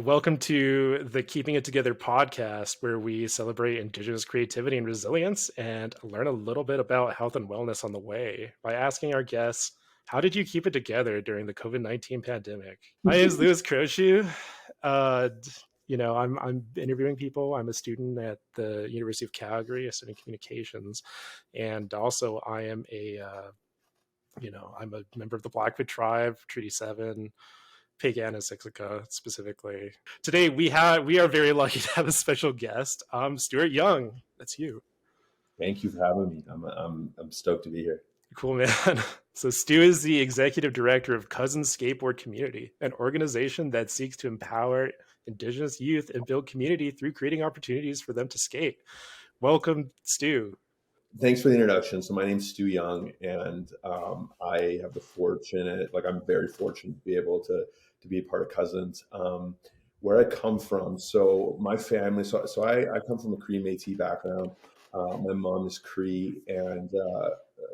welcome to the Keeping It Together podcast, where we celebrate Indigenous creativity and resilience and learn a little bit about health and wellness on the way by asking our guests, how did you keep it together during the COVID-19 pandemic? My name is Louis Crochu. I'm interviewing people. I'm a student at the University of Calgary, studying communications. And also I am I'm a member of the Blackfoot tribe, Treaty 7, Pagan and Sixica specifically. Today we are very lucky to have a special guest, Stuart Young. That's you. Thank you for having me. I'm stoked to be here. Cool, man. So Stu is the executive director of Cousins Skateboard Community, an organization that seeks to empower Indigenous youth and build community through creating opportunities for them to skate. Welcome, Stu. Thanks for the introduction. So my name's Stu Young, and I have the fortunate, I'm very fortunate to be able to be a part of Cousins. Where I come from, so my family, so I come from a Cree Métis background. My mom is Cree, and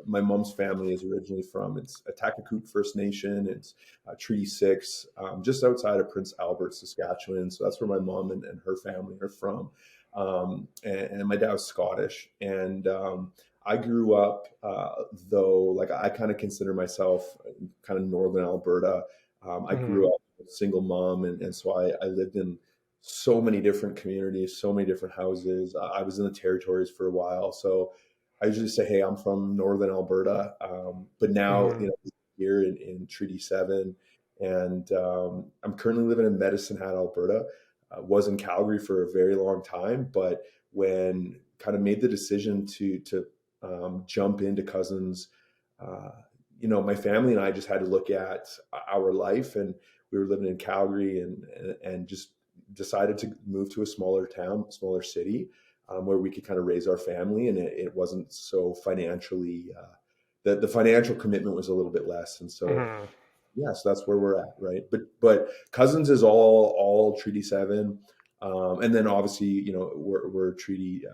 my mom's family is originally from, it's Atakakut First Nation. It's Treaty 6, just outside of Prince Albert, Saskatchewan. So that's where my mom and her family are from. And my dad was Scottish. And I grew up, though, I kind of consider myself kind of northern Alberta. I grew up with a single mom. And so I lived in so many different communities, so many different houses. I was in the territories for a while. So I usually say, hey, I'm from northern Alberta. But now, here in Treaty 7. And I'm currently living in Medicine Hat, Alberta. Was in Calgary for a very long time, but when kind of made the decision to jump into Cousins, my family and I just had to look at our life, and we were living in Calgary and just decided to move to a smaller town, smaller city, where we could kind of raise our family, and it wasn't so financially, the financial commitment was a little bit less. And so yes, that's where we're at, right? But Cousins is all Treaty 7, and then obviously we're Treaty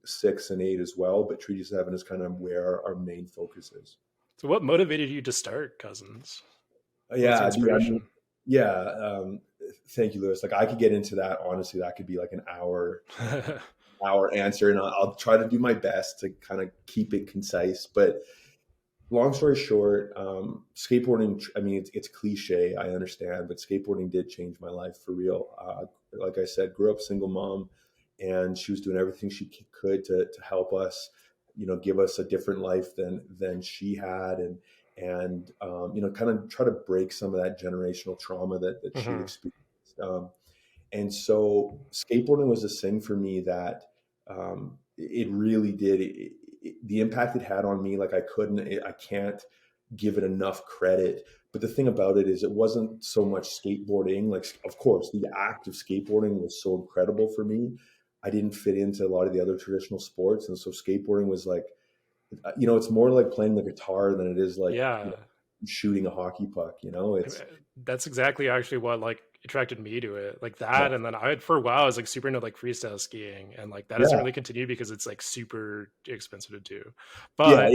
6 and 8 as well. But Treaty 7 is kind of where our main focus is. So, what motivated you to start Cousins? Yeah, thank you, Louis. I could get into that. Honestly, that could be like an hour answer, and I'll try to do my best to kind of keep it concise, but. Long story short, skateboarding, it's cliche, I understand, but skateboarding did change my life for real. Like I said, grew up single mom, and she was doing everything she could to help us, give us a different life than she had, and kind of try to break some of that generational trauma that she experienced. And so skateboarding was this thing for me that it really did. The impact it had on me, I can't give it enough credit. But the thing about it is, it wasn't so much skateboarding. Of course, the act of skateboarding was so incredible for me. I didn't fit into a lot of the other traditional sports. And so skateboarding was it's more like playing the guitar than it is shooting a hockey puck. That's exactly actually what attracted me to it, that. And then for a while I was super into freestyle skiing, and that hasn't really continued because it's super expensive to do. But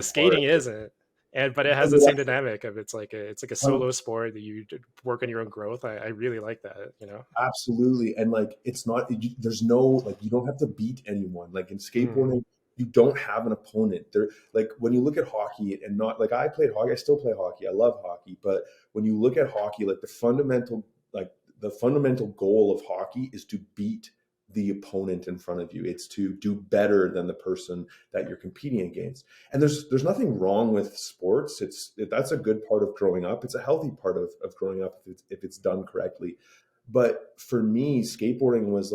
skating isn't. But it has the same dynamic of it's like a solo sport that you work on your own growth. I really like that, Absolutely. And it's not, there's no, you don't have to beat anyone. In skateboarding, you don't have an opponent there. When you look at hockey, and not I played hockey, I still play hockey. I love hockey. But when you look at hockey, the fundamental goal of hockey is to beat the opponent in front of you. It's to do better than the person that you're competing against. And there's nothing wrong with sports. That's a good part of growing up. It's a healthy part of growing up if it's done correctly. But for me, skateboarding was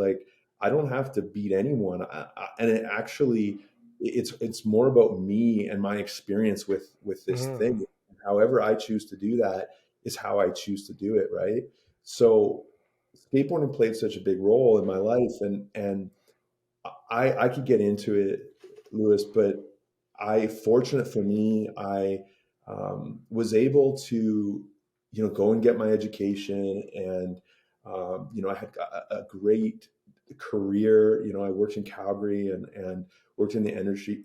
I don't have to beat anyone. And it actually, it's more about me and my experience with this thing. However I choose to do that is how I choose to do it, right? So skateboarding played such a big role in my life, and I could get into it, Louis, but fortunate for me, I was able to, go and get my education, and I had a great career. I worked in Calgary and worked in the energy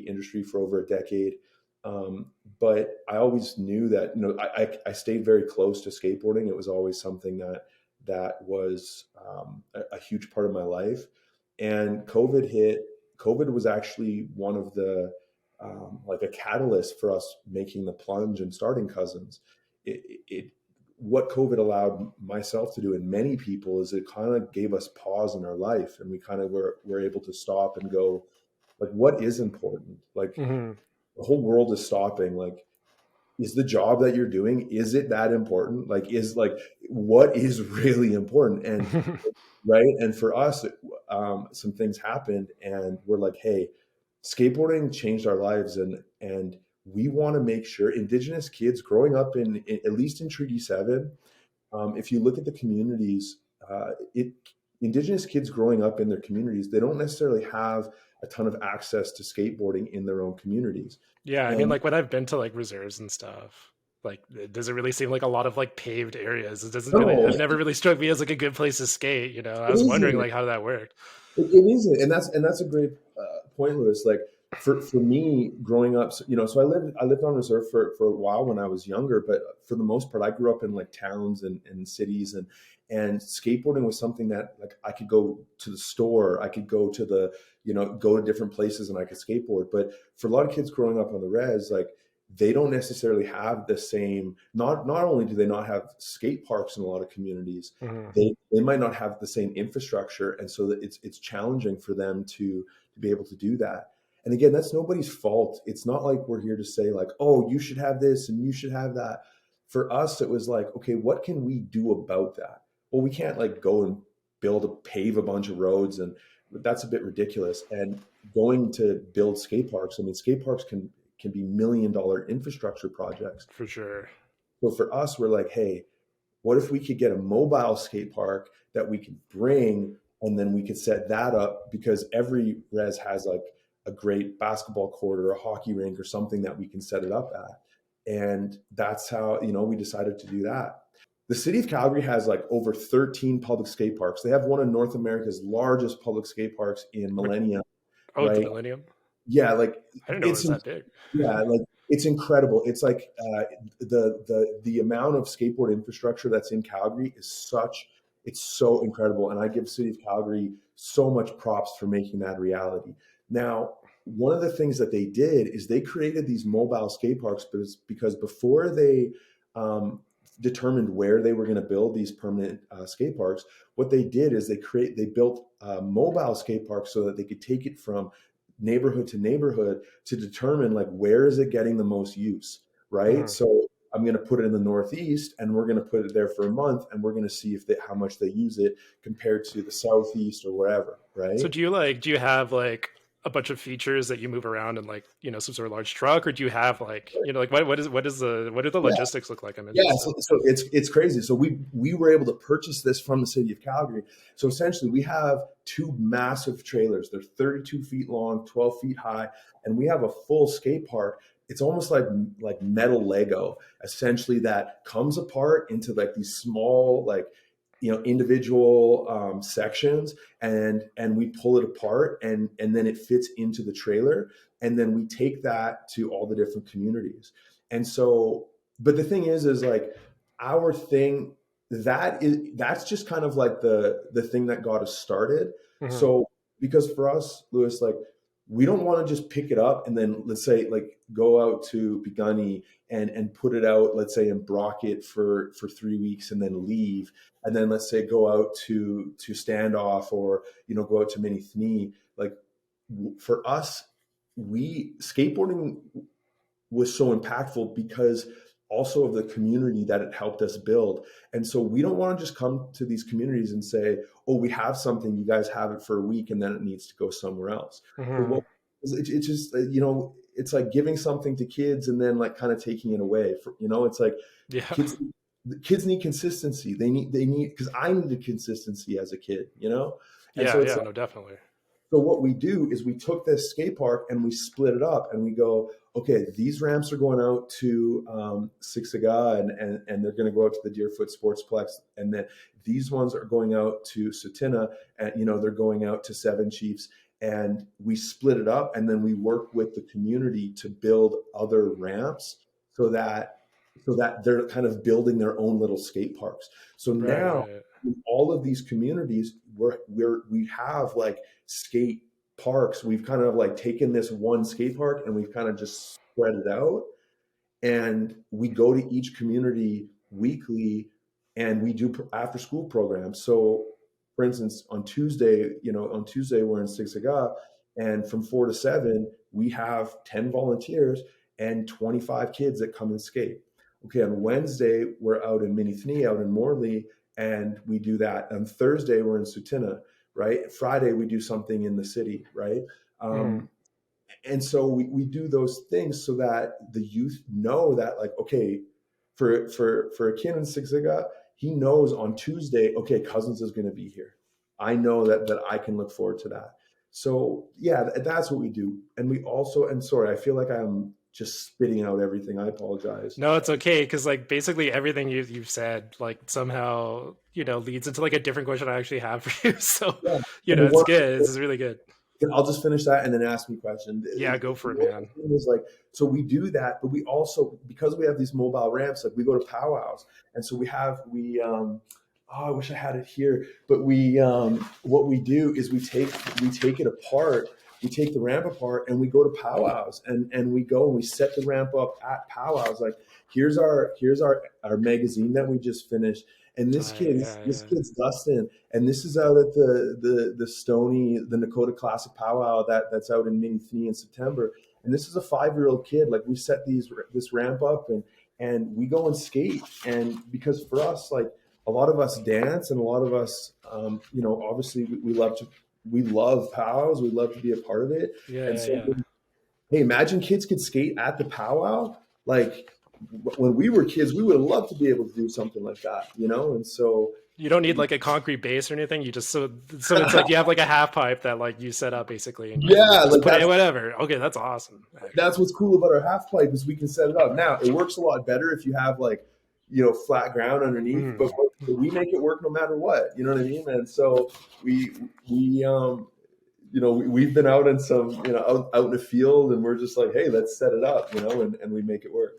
industry for over a decade. But I always knew that, I stayed very close to skateboarding. It was always something that was a huge part of my life. And COVID hit. COVID was actually one of the like a catalyst for us making the plunge and starting Cousins. It what COVID allowed myself to do and many people is it kind of gave us pause in our life, and we kind of were able to stop and go, like, what is important? Like, Hmm. the whole world is stopping. Like, is the job that you're doing, is it that important? Like, what is really important? And right. And for us, some things happened, and we're like, hey, skateboarding changed our lives, and we want to make sure Indigenous kids growing up in at least in Treaty 7, if you look at the communities, it Indigenous kids growing up in their communities, they don't necessarily have a ton of access to skateboarding in their own communities. Yeah, I mean, And like when I've been to like reserves and stuff, like it doesn't really seem like a lot of like paved areas. It doesn't really, no, I've never really struck me as like a good place to skate. I it was wondering isn't. like how that worked. It isn't, and that's a great point, Lewis. Like, for me, growing up, so I lived on reserve for a while when I was younger, but for the most part, I grew up in like towns and cities, and skateboarding was something that, like, I could go to the store, I could go to go to different places, and I could skateboard. But for a lot of kids growing up on the res, like, they don't necessarily have the same. Not only do they not have skate parks in a lot of communities, Hmm. they might not have the same infrastructure, and so that it's challenging for them to be able to do that. And again, that's nobody's fault. It's not like we're here to say, like, oh, you should have this and you should have that. For us, it was like, okay, what can we do about that? Well, we can't like go and pave a bunch of roads, and that's a bit ridiculous. And going to build skate parks, I mean, skate parks can be $1 million infrastructure projects. For sure. So for us, we're like, hey, what if we could get a mobile skate park that we could bring, and then we could set that up, because every res has like a great basketball court or a hockey rink or something that we can set it up at. And that's how, we decided to do that. The city of Calgary has like over 13 public skate parks. They have one of North America's largest public skate parks in What? Millennium, Oh, the right? Millennium. Yeah, like, I didn't know it it's was that big. yeah, like, it's incredible. It's like, the amount of skateboard infrastructure that's in Calgary it's so incredible, and I give City of Calgary so much props for making that a reality. Now, one of the things that they did is they created these mobile skate parks, because before they um, determined where they were going to build these permanent skate parks, what they did is they built mobile skate parks so that they could take it from neighborhood to neighborhood to determine, like, where is it getting the most use, right? Hmm. So I'm going to put it in the Northeast, and we're going to put it there for a month, and we're going to see how much they use it compared to the Southeast or wherever, So right? do you have like a bunch of features that you move around in like, some sort of large truck, or do you have like, like what do the Yeah. logistics look like? I'm Yeah, interested. so it's crazy. So we were able to purchase this from the city of Calgary. So essentially, we have two massive trailers. They're 32 feet long, 12 feet high, and we have a full skate park. It's almost like metal Lego, essentially, that comes apart into like these small, like, individual sections, and we pull it apart, and then it fits into the trailer, and then we take that to all the different communities. And so, but the thing is like, our thing, that's just kind of like the thing that got us started. Hmm. So, because for us, Lewis, like, we don't want to just pick it up and then, let's say, like, go out to Pigunny and put it out, let's say, in Brockett for 3 weeks and then leave, and then, let's say, go out to Standoff, or go out to Minithni. Like, for us, we skateboarding was so impactful because also of the community that it helped us build. And so we don't want to just come to these communities and say, oh, we have something, you guys have it for a week, and then it needs to go somewhere else. So Hmm. what it's just, it's like giving something to kids and then, like, kind of taking it away. It's like, Yeah. kids kids need consistency. They need, because I needed consistency as a kid. And Yeah, so it's yeah, like, no, definitely. so what we do is we took this skate park and we split it up, and we go, okay, these ramps are going out to Siksika, and they're going to go out to the Deerfoot Sportsplex, and then these ones are going out to Sutina, and they're going out to Seven Chiefs. and we split it up, and then we work with the community to build other ramps so that they're kind of building their own little skate parks. So Right, now right. in all of these communities, we have like skate parks. We've kind of like taken this one skate park and we've kind of just spread it out, and we go to each community weekly and we do after school programs. So for instance, on Tuesday, we're in Siksika, and from 4 to 7 we have 10 volunteers and 25 kids that come and skate. Okay, on Wednesday we're out in Minithni, out in Morley, and we do that. On Thursday we're in Sutina, right? Friday we do something in the city, right? Mhm. And so we do those things so that the youth know that, like, okay, for a kid in Siksika, he knows on Tuesday, okay, Cousins is going to be here. I know that I can look forward to that. So yeah, that's what we do. And we also, and sorry, I feel like I'm just spitting out everything. I apologize. No, it's okay, because like basically everything you've said like somehow leads into like a different question I actually have for you. So Yeah. And the it's one, good. This is really good. I'll just finish that and then ask me a question. Yeah, The go for it, one man. thing is like, so we do that, but we also, because we have these mobile ramps, like we go to powwows. And so I wish I had it here, but what we do is we take it apart. We take the ramp apart and we go to powwows, and we go and we set the ramp up at powwows. Like, here's our magazine that we just finished. And this Right, kid, yeah, this yeah. kid's Dustin, and this is out at the Stony, the Nakota Classic Powwow that's out in Minithni in September. And this is a 5-year-old kid. Like, we set this ramp up, and we go and skate. And because for us, like, a lot of us dance, and a lot of us, obviously we love powwows. We love to be a part of it. Yeah, And yeah, so, yeah. hey, imagine kids could skate at the powwow. Like, when we were kids, we would have loved to be able to do something like that, And so, You don't need like a concrete base or anything. You just so it's like you have like a half pipe that like you set up basically, and you can yeah, just like put it whatever. Okay, that's awesome. Actually, that's what's cool about our half pipe is we can set it up. Now it works a lot better if you have, like, flat ground underneath, but mm. we make it work no matter what. You know what I mean? And so we've been out in some, out in the field, and we're just like, hey, let's set it up, and we make it work.